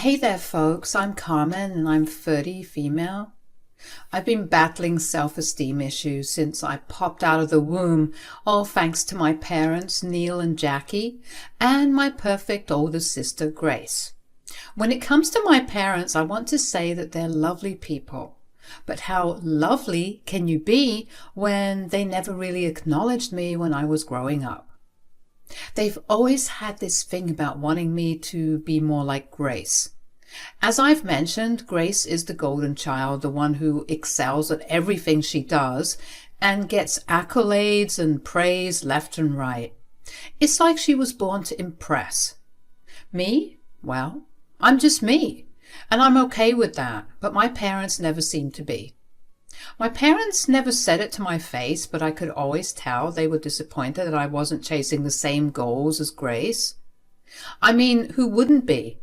Hey there, folks. I'm Carmen and I'm 30, female. I've been battling self-esteem issues since I popped out of the womb, all thanks to my parents, Neil and Jackie, and my perfect older sister, Grace. When it comes to my parents, I want to say that they're lovely people. But how lovely can you be when they never really acknowledged me when I was growing up? They've always had this thing about wanting me to be more like Grace. As I've mentioned, Grace is the golden child, the one who excels at everything she does and gets accolades and praise left and right. It's like she was born to impress. Me? Well, I'm just me, and I'm okay with that, but my parents never seemed to be. My parents never said it to my face, but I could always tell they were disappointed that I wasn't chasing the same goals as Grace. I mean, who wouldn't be?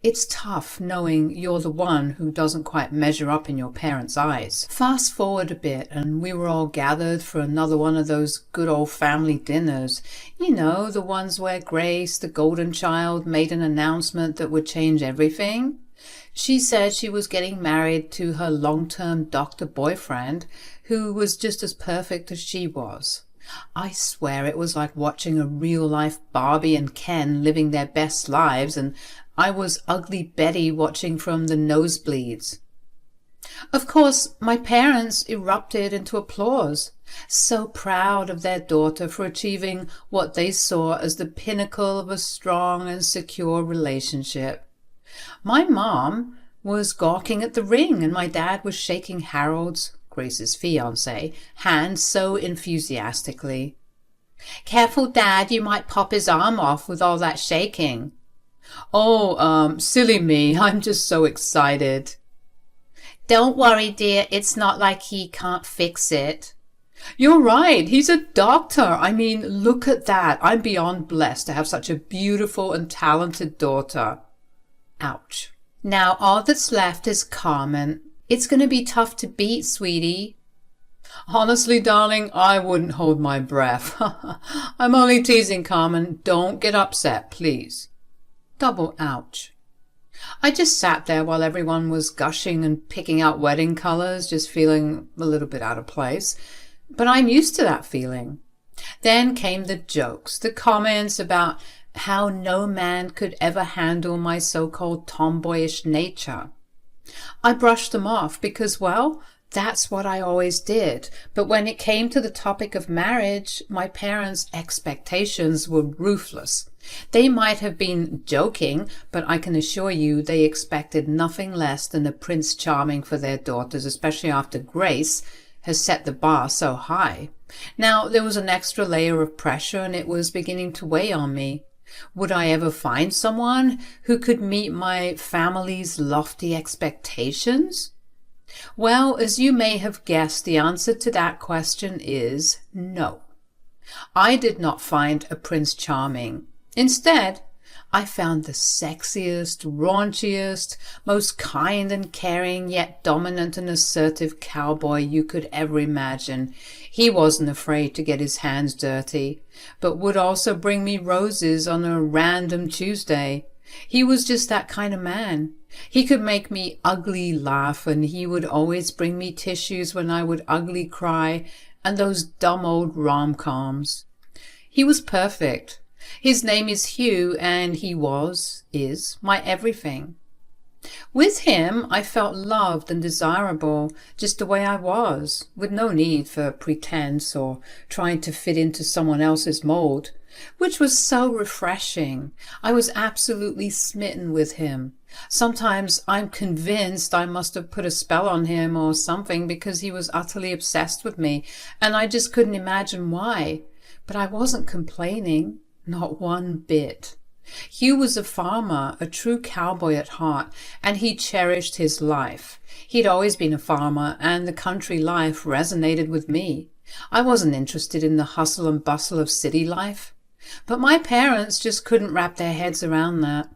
It's tough knowing you're the one who doesn't quite measure up in your parents' eyes. Fast forward a bit and we were all gathered for another one of those good old family dinners. You know, the ones where Grace, the golden child, made an announcement that would change everything. She said she was getting married to her long-term doctor boyfriend, who was just as perfect as she was. I swear it was like watching a real-life Barbie and Ken living their best lives, and I was ugly Betty watching from the nosebleeds. Of course, my parents erupted into applause, so proud of their daughter for achieving what they saw as the pinnacle of a strong and secure relationship. My mom was gawking at the ring, and my dad was shaking Harold's, Grace's fiancé, hand so enthusiastically. "Careful, Dad, you might pop his arm off with all that shaking." "Oh, silly me, I'm just so excited." "Don't worry, dear, it's not like he can't fix it." "You're right, he's a doctor. I mean, look at that. I'm beyond blessed to have such a beautiful and talented daughter." Ouch. Now all that's left is Carmen. It's going to be tough to beat, sweetie. "Honestly, darling, I wouldn't hold my breath." "I'm only teasing, Carmen. Don't get upset, please." Double ouch. I just sat there while everyone was gushing and picking out wedding colors, just feeling a little bit out of place. But I'm used to that feeling. Then came the jokes, the comments about how no man could ever handle my so-called tomboyish nature. I brushed them off because, well, that's what I always did. But when it came to the topic of marriage, my parents' expectations were ruthless. They might have been joking, but I can assure you they expected nothing less than a Prince Charming for their daughters, especially after Grace has set the bar so high. Now, there was an extra layer of pressure, and it was beginning to weigh on me. Would I ever find someone who could meet my family's lofty expectations? Well, as you may have guessed, the answer to that question is no. I did not find a Prince Charming. Instead, I found the sexiest, raunchiest, most kind and caring, yet dominant and assertive cowboy you could ever imagine. He wasn't afraid to get his hands dirty, but would also bring me roses on a random Tuesday. He was just that kind of man. He could make me ugly laugh, and he would always bring me tissues when I would ugly cry, and those dumb old rom-coms. He was perfect. His name is Hugh, and he is my everything. With him, I felt loved and desirable just the way I was, with no need for pretense or trying to fit into someone else's mold, which was so refreshing. I was absolutely smitten with him. Sometimes I'm convinced I must have put a spell on him or something because he was utterly obsessed with me, and I just couldn't imagine why. But I wasn't complaining. Not one bit. Hugh was a farmer, a true cowboy at heart, and he cherished his life. He'd always been a farmer, and the country life resonated with me. I wasn't interested in the hustle and bustle of city life. But my parents just couldn't wrap their heads around that.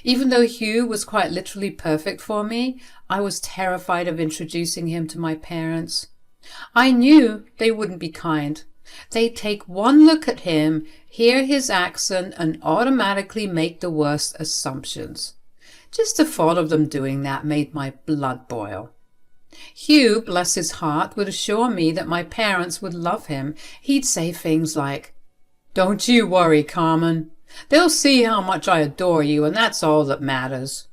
Even though Hugh was quite literally perfect for me, I was terrified of introducing him to my parents. I knew they wouldn't be kind. They'd take one look at him, hear his accent, and automatically make the worst assumptions. Just the thought of them doing that made my blood boil. Hugh, bless his heart, would assure me that my parents would love him. He'd say things like, "Don't you worry, Carmen. They'll see how much I adore you, and that's all that matters."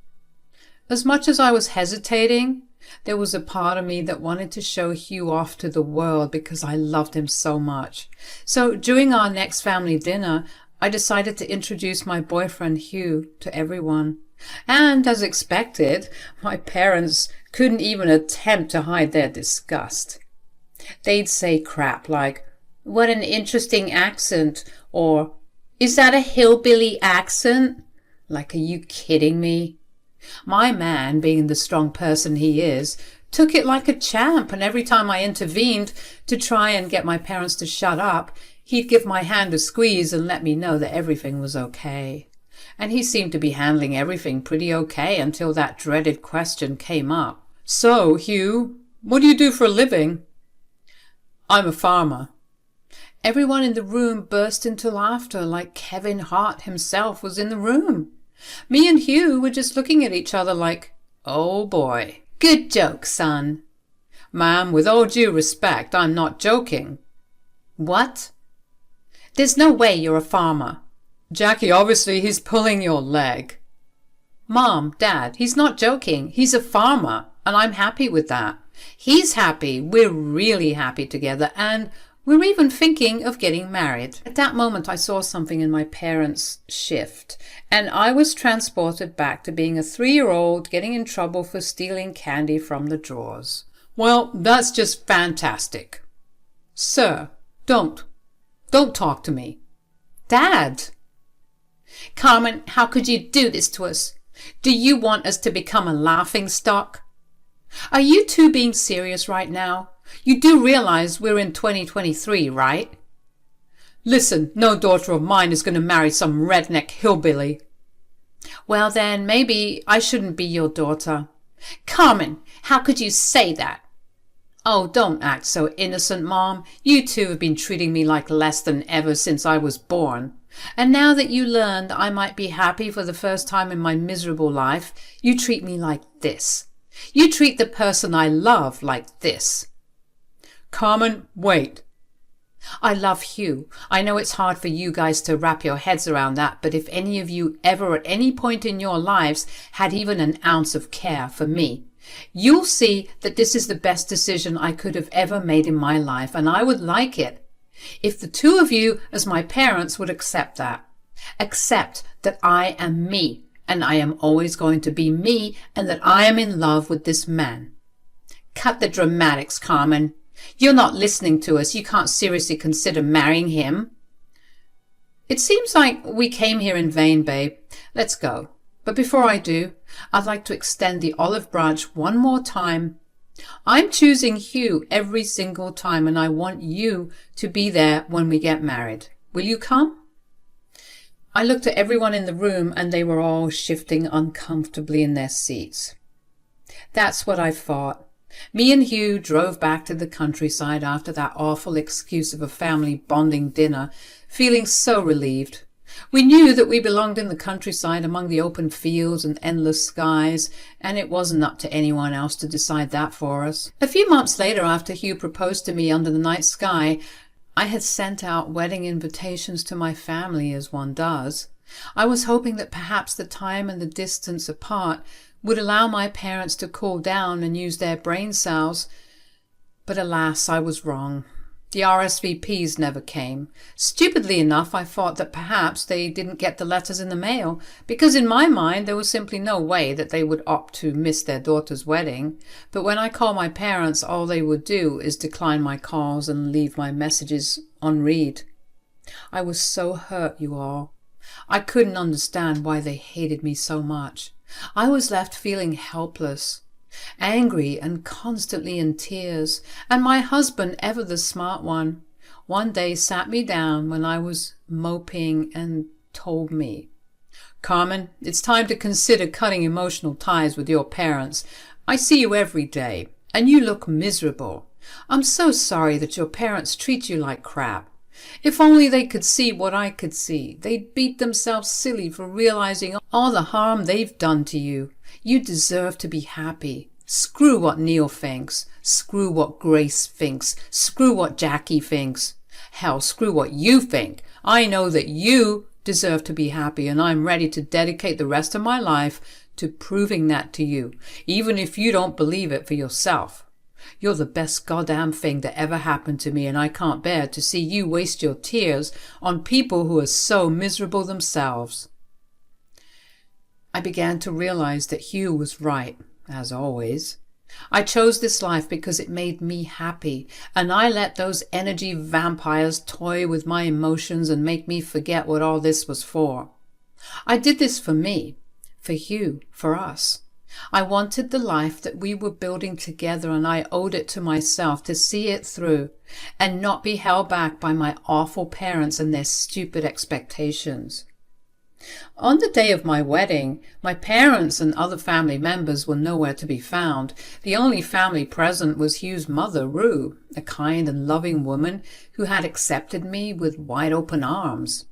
As much as I was hesitating, there was a part of me that wanted to show Hugh off to the world because I loved him so much. So during our next family dinner, I decided to introduce my boyfriend Hugh to everyone. And as expected, my parents couldn't even attempt to hide their disgust. They'd say crap like, "What an interesting accent," or "Is that a hillbilly accent?" Like, are you kidding me? My man, being the strong person he is, took it like a champ, and every time I intervened to try and get my parents to shut up, he'd give my hand a squeeze and let me know that everything was okay. And he seemed to be handling everything pretty okay until that dreaded question came up. "So, Hugh, what do you do for a living?" "I'm a farmer." Everyone in the room burst into laughter like Kevin Hart himself was in the room. Me and Hugh were just looking at each other like, "Oh boy, good joke, son." "Ma'am, with all due respect, I'm not joking." "What?" "There's no way you're a farmer." "Jackie, obviously he's pulling your leg." "Mom, Dad, he's not joking. He's a farmer, and I'm happy with that. He's happy. We're really happy together, and we're even thinking of getting married." At that moment, I saw something in my parents shift, and I was transported back to being a 3-year-old getting in trouble for stealing candy from the drawers. "Well, that's just fantastic." "Sir, don't talk to me." "Dad!" "Carmen, how could you do this to us? Do you want us to become a laughing stock? Are you two being serious right now? You do realize we're in 2023, right?" "Listen, no daughter of mine is going to marry some redneck hillbilly." "Well then, maybe I shouldn't be your daughter." "Carmen, how could you say that?" "Oh, don't act so innocent, Mom. You two have been treating me like less than ever since I was born. And now that you learned I might be happy for the first time in my miserable life, you treat me like this. You treat the person I love like this." "Carmen, wait." "I love Hugh. I know it's hard for you guys to wrap your heads around that, but if any of you ever at any point in your lives had even an ounce of care for me, you'll see that this is the best decision I could have ever made in my life, and I would like it if the two of you as my parents would accept that. Accept that I am me, and I am always going to be me, and that I am in love with this man." "Cut the dramatics, Carmen. You're not listening to us. You can't seriously consider marrying him." "It seems like we came here in vain, babe. Let's go. But before I do, I'd like to extend the olive branch one more time. I'm choosing Hugh every single time, and I want you to be there when we get married. Will you come?" I looked at everyone in the room, and they were all shifting uncomfortably in their seats. That's what I thought. Me and Hugh drove back to the countryside after that awful excuse of a family bonding dinner, feeling so relieved. We knew that we belonged in the countryside among the open fields and endless skies, and it wasn't up to anyone else to decide that for us. A few months later, after Hugh proposed to me under the night sky, I had sent out wedding invitations to my family, as one does. I was hoping that perhaps the time and the distance apart would allow my parents to cool down and use their brain cells, but alas, I was wrong. The RSVPs never came. Stupidly enough, I thought that perhaps they didn't get the letters in the mail, because in my mind there was simply no way that they would opt to miss their daughter's wedding. But when I call my parents, all they would do is decline my calls and leave my messages unread. I was so hurt, you all. I couldn't understand why they hated me so much. I was left feeling helpless, angry and constantly in tears, and my husband, ever the smart one day sat me down when I was moping and told me, "Carmen, it's time to consider cutting emotional ties with your parents. I see you every day, and you look miserable. I'm so sorry that your parents treat you like crap. If only they could see what I could see, they'd beat themselves silly for realizing all the harm they've done to you. You deserve to be happy. Screw what Neil thinks. Screw what Grace thinks. Screw what Jackie thinks. Hell, screw what you think. I know that you deserve to be happy, and I'm ready to dedicate the rest of my life to proving that to you, even if you don't believe it for yourself. You're the best goddamn thing that ever happened to me, and I can't bear to see you waste your tears on people who are so miserable themselves. I began to realize that Hugh was right, as always. I chose this life because it made me happy, and I let those energy vampires toy with my emotions and make me forget what all this was for. I did this for me, for Hugh, for us. I wanted the life that we were building together, and I owed it to myself to see it through and not be held back by my awful parents and their stupid expectations. On the day of my wedding, my parents and other family members were nowhere to be found. The only family present was Hugh's mother, Rue, a kind and loving woman who had accepted me with wide open arms.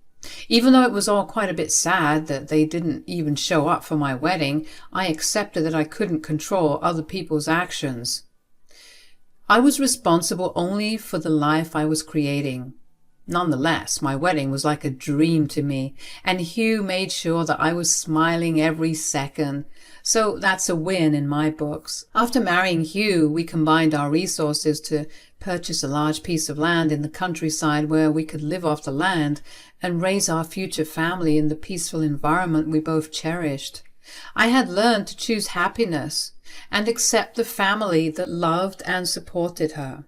Even though it was all quite a bit sad that they didn't even show up for my wedding, I accepted that I couldn't control other people's actions. I was responsible only for the life I was creating. Nonetheless, my wedding was like a dream to me, and Hugh made sure that I was smiling every second. So that's a win in my books. After marrying Hugh, we combined our resources to purchase a large piece of land in the countryside where we could live off the land and raise our future family in the peaceful environment we both cherished. I had learned to choose happiness and accept the family that loved and supported her.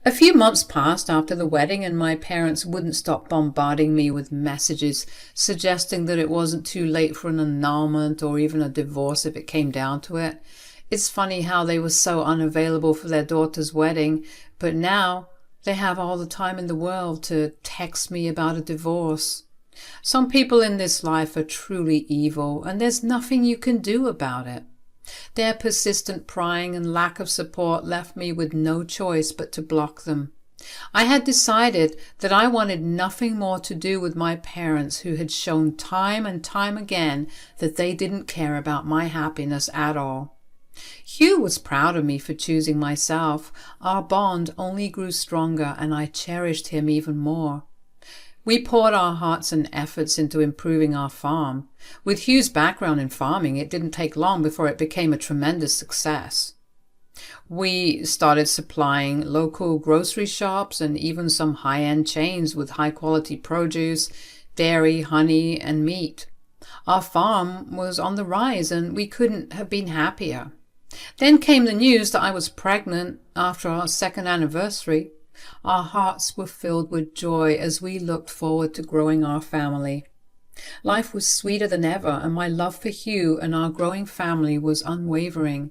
A few months passed after the wedding, and my parents wouldn't stop bombarding me with messages suggesting that it wasn't too late for an annulment or even a divorce if it came down to it. It's funny how they were so unavailable for their daughter's wedding, but now they have all the time in the world to text me about a divorce. Some people in this life are truly evil, and there's nothing you can do about it. Their persistent prying and lack of support left me with no choice but to block them. I had decided that I wanted nothing more to do with my parents, who had shown time and time again that they didn't care about my happiness at all. Hugh was proud of me for choosing myself. Our bond only grew stronger, and I cherished him even more. We poured our hearts and efforts into improving our farm. With Hugh's background in farming, it didn't take long before it became a tremendous success. We started supplying local grocery shops and even some high-end chains with high-quality produce, dairy, honey, and meat. Our farm was on the rise, and we couldn't have been happier. Then came the news that I was pregnant after our second anniversary. Our hearts were filled with joy as we looked forward to growing our family. Life was sweeter than ever, and my love for Hugh and our growing family was unwavering.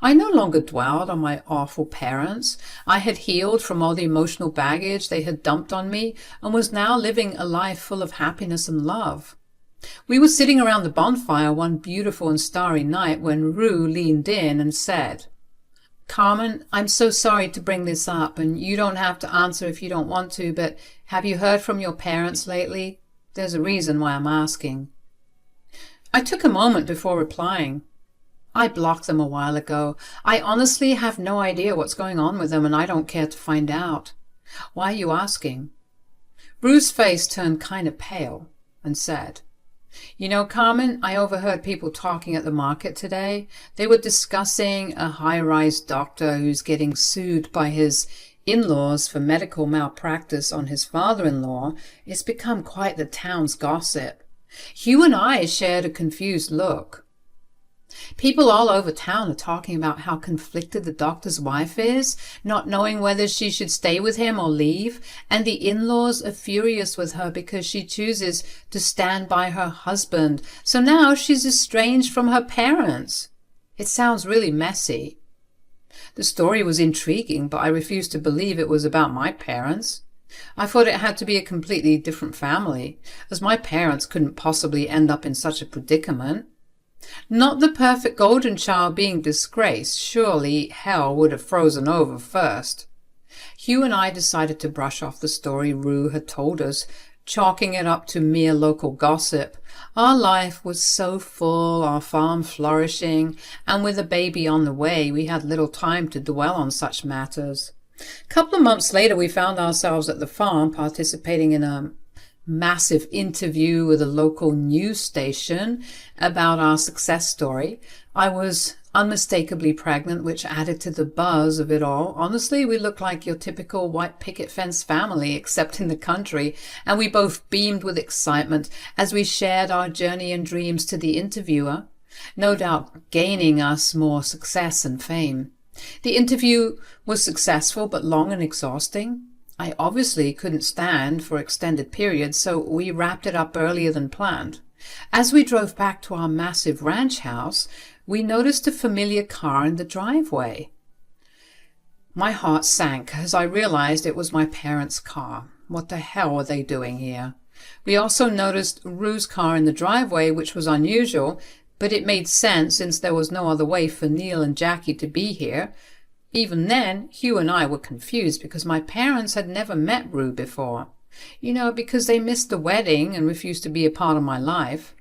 I no longer dwelled on my awful parents. I had healed from all the emotional baggage they had dumped on me and was now living a life full of happiness and love. We were sitting around the bonfire one beautiful and starry night when Rue leaned in and said, "Carmen, I'm so sorry to bring this up, and you don't have to answer if you don't want to, but have you heard from your parents lately? There's a reason why I'm asking." I took a moment before replying. I blocked them a while ago. I honestly have no idea what's going on with them, and I don't care to find out. Why are you asking? Rue's face turned kind of pale and said, "You know, Carmen, I overheard people talking at the market today. They were discussing a high-rise doctor who's getting sued by his in-laws for medical malpractice on his father-in-law. It's become quite the town's gossip." Hugh and I shared a confused look. People all over town are talking about how conflicted the doctor's wife is, not knowing whether she should stay with him or leave, and the in-laws are furious with her because she chooses to stand by her husband. So now she's estranged from her parents. It sounds really messy. The story was intriguing, but I refused to believe it was about my parents. I thought it had to be a completely different family, as my parents couldn't possibly end up in such a predicament. Not the perfect golden child being disgraced. Surely hell would have frozen over first. Hugh and I decided to brush off the story Rue had told us, chalking it up to mere local gossip. Our life was so full, our farm flourishing, and with a baby on the way, we had little time to dwell on such matters. A couple of months later, we found ourselves at the farm participating in a massive interview with a local news station about our success story. I was unmistakably pregnant, which added to the buzz of it all. Honestly, we looked like your typical white picket fence family, except in the country, and we both beamed with excitement as we shared our journey and dreams to the interviewer, no doubt gaining us more success and fame. The interview was successful but long and exhausting. I obviously couldn't stand for extended periods, so we wrapped it up earlier than planned. As we drove back to our massive ranch house, we noticed a familiar car in the driveway. My heart sank as I realized it was my parents' car. What the hell were they doing here? We also noticed Rue's car in the driveway, which was unusual, but it made sense since there was no other way for Neil and Jackie to be here. Even then, Hugh and I were confused because my parents had never met Rue before. Because they missed the wedding and refused to be a part of my life.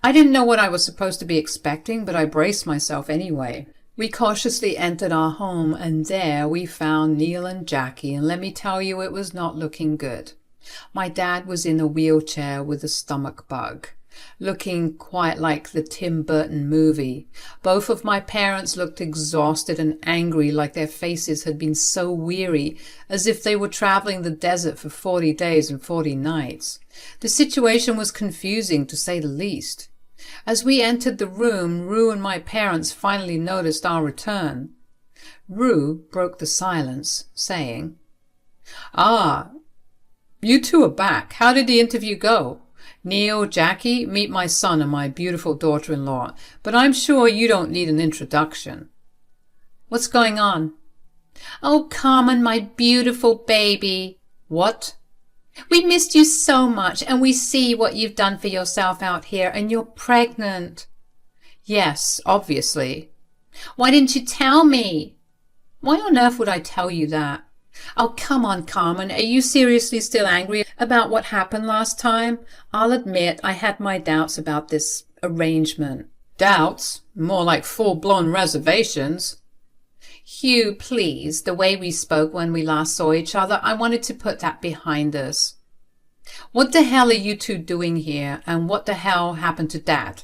I didn't know what I was supposed to be expecting, but I braced myself anyway. We cautiously entered our home, and there we found Neil and Jackie, and let me tell you, it was not looking good. My dad was in a wheelchair with a stomach bug, looking quite like the Tim Burton movie. Both of my parents looked exhausted and angry, like their faces had been so weary, as if they were traveling the desert for 40 days and 40 nights. The situation was confusing, to say the least. As we entered the room, Rue and my parents finally noticed our return. Rue broke the silence, saying, "Ah, you two are back. How did the interview go? Neil, Jackie, meet my son and my beautiful daughter-in-law, but I'm sure you don't need an introduction." "What's going on?" "Oh, Carmen, my beautiful baby." "What?" "We missed you so much, and we see what you've done for yourself out here, and you're pregnant." "Yes, obviously." "Why didn't you tell me?" "Why on earth would I tell you that?" "Oh, come on, Carmen. Are you seriously still angry about what happened last time? I'll admit I had my doubts about this arrangement." "Doubts? More like full-blown reservations." "Hugh, please. The way we spoke when we last saw each other, I wanted to put that behind us." "What the hell are you two doing here, and what the hell happened to Dad?"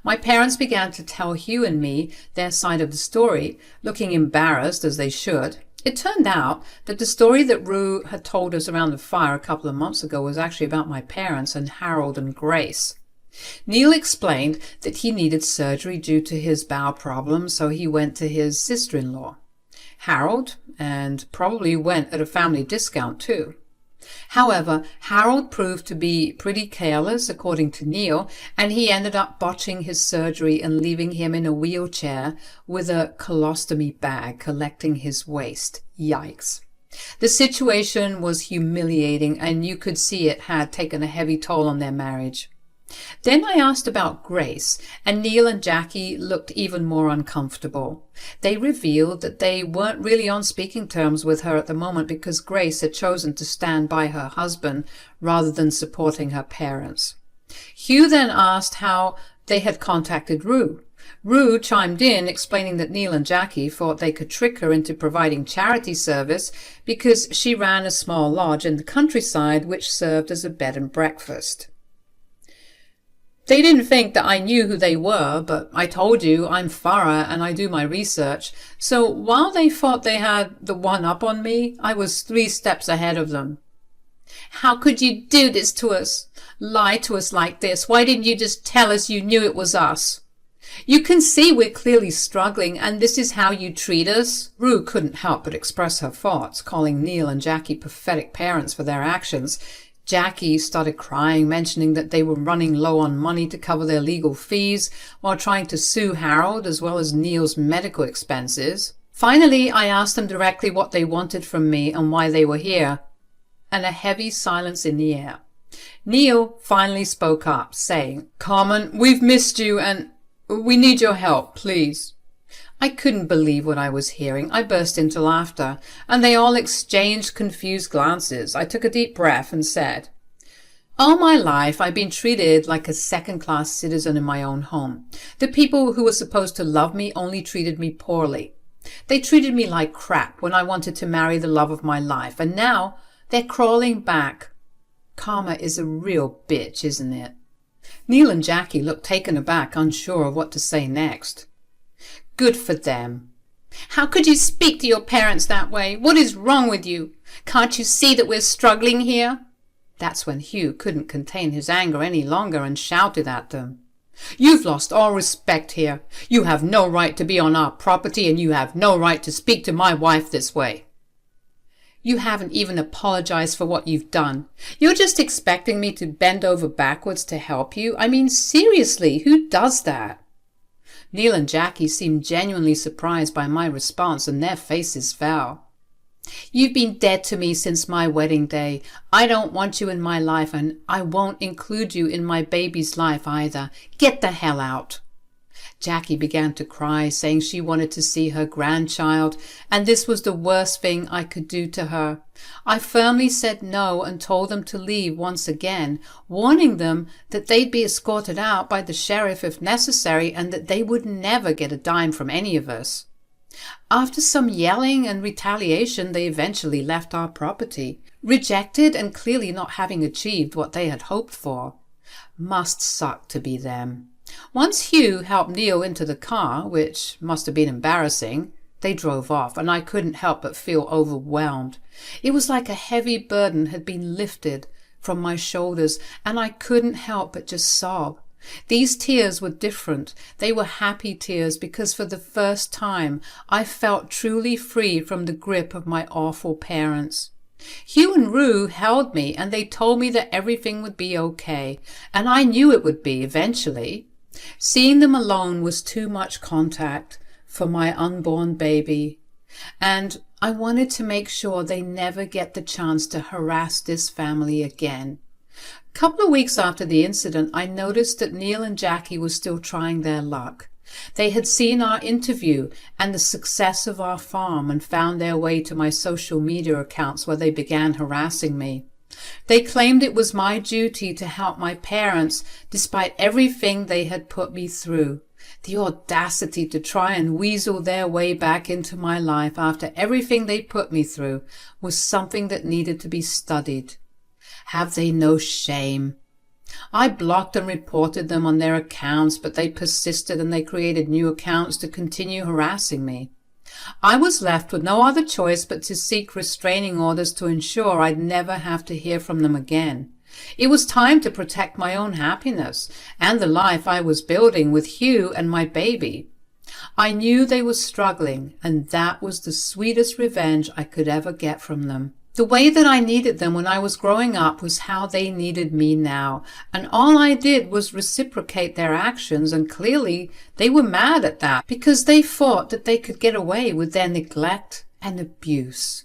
My parents began to tell Hugh and me their side of the story, looking embarrassed, as they should. It turned out that the story that Rue had told us around the fire a couple of months ago was actually about my parents and Harold and Grace. Neil explained that he needed surgery due to his bowel problems, so he went to his sister-in-law, Harold, and probably went at a family discount too. However, Harold proved to be pretty careless, according to Neil, and he ended up botching his surgery and leaving him in a wheelchair with a colostomy bag collecting his waste. Yikes. The situation was humiliating, and you could see it had taken a heavy toll on their marriage. Then I asked about Grace, and Neil and Jackie looked even more uncomfortable. They revealed that they weren't really on speaking terms with her at the moment because Grace had chosen to stand by her husband rather than supporting her parents. Hugh then asked how they had contacted Rue. Rue chimed in, explaining that Neil and Jackie thought they could trick her into providing charity service because she ran a small lodge in the countryside which served as a bed and breakfast. "They didn't think that I knew who they were, but I told you I'm thorough and I do my research. So while they thought they had the one up on me, I was 3 steps ahead of them." "How could you do this to us? Lie to us like this? Why didn't you just tell us you knew it was us? You can see we're clearly struggling, and this is how you treat us?" Rue couldn't help but express her thoughts, calling Neil and Jackie pathetic parents for their actions. Jackie started crying, mentioning that they were running low on money to cover their legal fees while trying to sue Harold as well as Neil's medical expenses. Finally, I asked them directly what they wanted from me and why they were here, and a heavy silence in the air. Neil finally spoke up, saying, "Carmen, we've missed you and we need your help, please." I couldn't believe what I was hearing. I burst into laughter, and they all exchanged confused glances. I took a deep breath and said, "All my life, I've been treated like a second-class citizen in my own home. The people who were supposed to love me only treated me poorly. They treated me like crap when I wanted to marry the love of my life, and now they're crawling back. Karma is a real bitch, isn't it?" Neil and Jackie looked taken aback, unsure of what to say next. "Good for them." "How could you speak to your parents that way? What is wrong with you? Can't you see that we're struggling here?" That's when Hugh couldn't contain his anger any longer and shouted at them. "You've lost all respect here. You have no right to be on our property, and you have no right to speak to my wife this way. You haven't even apologized for what you've done. You're just expecting me to bend over backwards to help you? I mean, seriously, who does that?" Neil and Jackie seemed genuinely surprised by my response, and their faces fell. "You've been dead to me since my wedding day. I don't want you in my life, and I won't include you in my baby's life either. Get the hell out." Jackie began to cry, saying she wanted to see her grandchild, and this was the worst thing I could do to her. I firmly said no and told them to leave once again, warning them that they'd be escorted out by the sheriff if necessary, and that they would never get a dime from any of us. After some yelling and retaliation, they eventually left our property, rejected and clearly not having achieved what they had hoped for. Must suck to be them. Once Hugh helped Neil into the car, which must have been embarrassing, they drove off, and I couldn't help but feel overwhelmed. It was like a heavy burden had been lifted from my shoulders, and I couldn't help but just sob. These tears were different. They were happy tears because for the first time I felt truly free from the grip of my awful parents. Hugh and Rue held me, and they told me that everything would be okay, and I knew it would be eventually. Seeing them alone was too much contact for my unborn baby, and I wanted to make sure they never get the chance to harass this family again. A couple of weeks after the incident, I noticed that Neil and Jackie were still trying their luck. They had seen our interview and the success of our farm and found their way to my social media accounts, where they began harassing me. They claimed it was my duty to help my parents despite everything they had put me through. The audacity to try and weasel their way back into my life after everything they put me through was something that needed to be studied. Have they no shame? I blocked and reported them on their accounts, but they persisted and they created new accounts to continue harassing me. I was left with no other choice but to seek restraining orders to ensure I'd never have to hear from them again. It was time to protect my own happiness and the life I was building with Hugh and my baby. I knew they were struggling, and that was the sweetest revenge I could ever get from them. The way that I needed them when I was growing up was how they needed me now, and all I did was reciprocate their actions, and clearly they were mad at that because they thought that they could get away with their neglect and abuse.